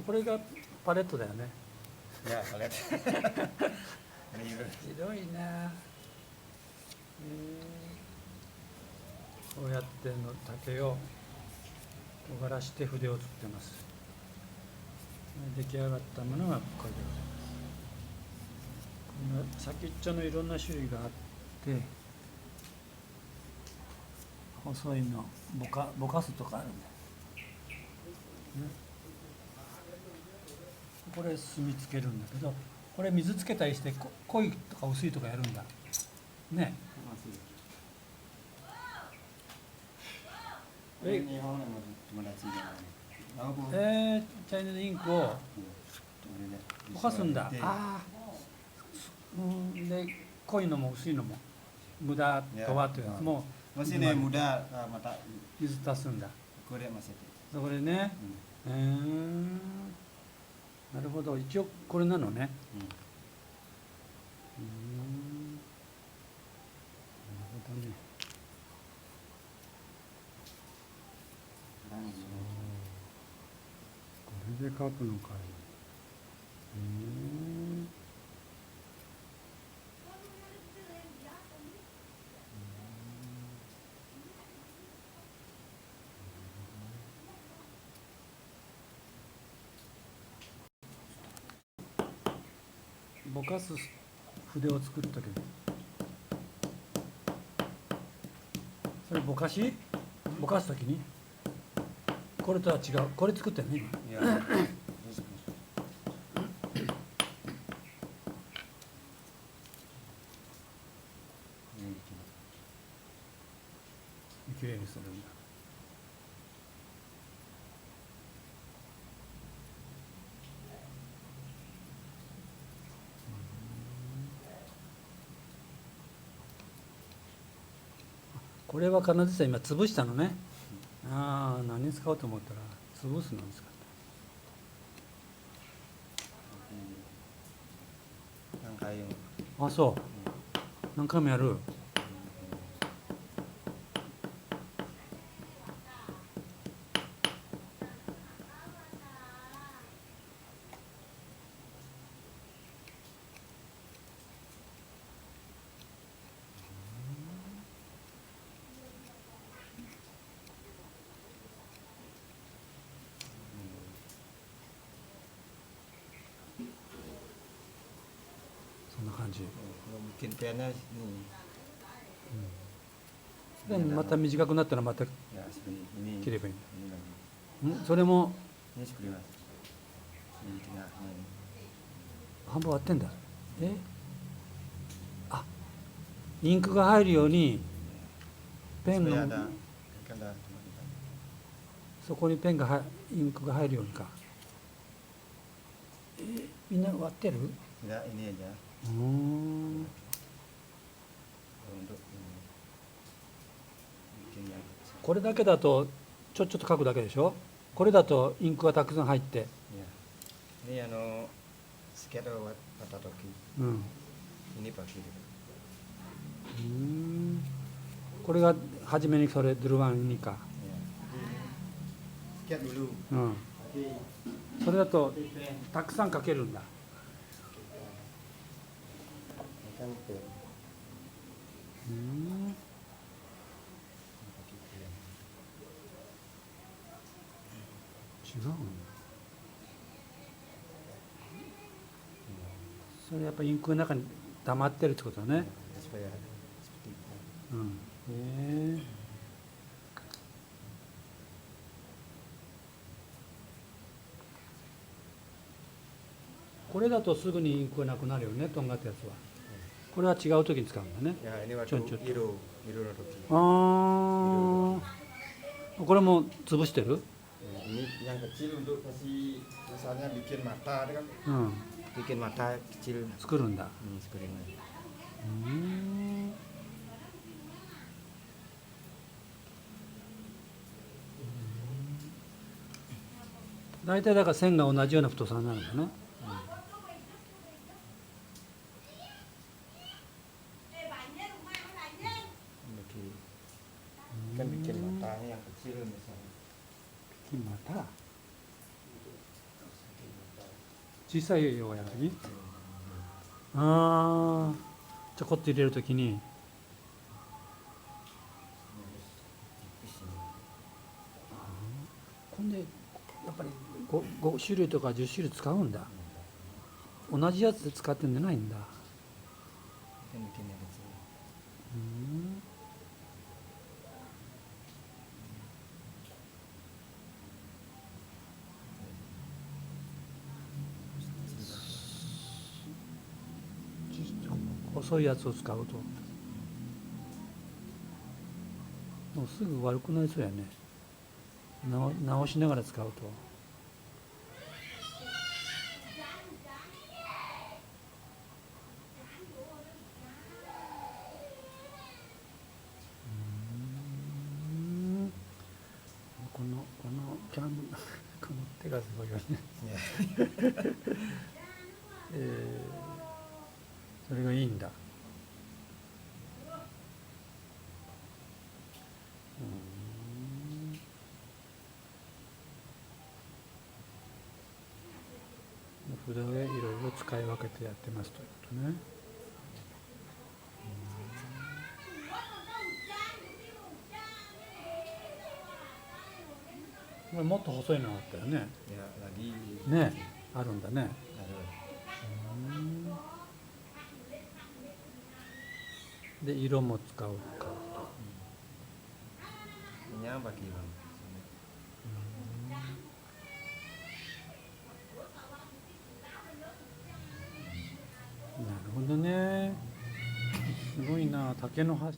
これがパレットだよね。Ya, palet. Ini 広いな。こうやっての竹を尖らして筆を作ってます。出来上がったものがこれでございます。この先っちょのいろんな種類があって、細いのぼかすとかあるんだよ、ね、これ墨つけるんだけど、これ水つけたりして濃いとか薄いとかやるんだね。日本の友達じゃない。チャイニーズインクをぼかすんだ。ああ、で濃いのも薄いのも無駄とはというやつも masih nih muda mata 水足すんだ。 これmasih それね、なるほど、一応これなのね。なるほどね。これで書くのかい。ぼかす筆を作ったけど、それぼかすときにこれとは違う、これ作ったよね今。きれいにするんだ。これは金槌さん今潰したのね。ああ、何に使おうと思ったら潰すのに使った。あ、そう。何回もやる。そんな感じ。mungkin pennya ini でまた短くなったらまた ya seperti ini 切ればいいん ini lagi だ。それも ini seperti mas di tengah ini 半分割ってんだ。あ、インクが入るようにペン supaya の ada kan dah そこにペンがインクが入るようにか。みんな割ってる？ tidak ini aja うーん。 untuk ini bikin yang これだけだとちょっと書くだけでしょ。これだとインクがたくさん入って、 ya ini sket mata toki うん、 ini pakai gitu これが初めにそれドゥルワン2か、 ya sket dulu うん、 tapi それだとたくさん書けるんだ。 kan pen 違うの。それやっぱインクの中に溜まってるってことだね。 supaya seperti itu うん。これだとすぐにインクがなくなるよね、とんがったやつは。これは違う時に使うんだね。 ya ini waktu Contoh. biru no toki ああ。これも潰してる？ ini yang kecil untuk kasih misalnya bikin mata kan うん。 bikin mata kecil 作るんだ。 seperti ini 大体だから線が同じような太さになるんだね。 kan bikin matanya yang kecil misalnya また。小さいおやにああちょこっと入れるときにほんでやっぱり 5種類とか10種類使うんだ同じやつで使ってんじゃないんだ全部手にやつうん細いやつを使うともうすぐ悪くなりそうやね直しながら使うとこのキャンこの手がすごいよねそれがいいんだ札でいろいろ使い分けてやってますということねこれもっと細いのあったよね ya lagi ねあるんだね ada で色も使うか ini apa bang なるほどねすごいな竹の葉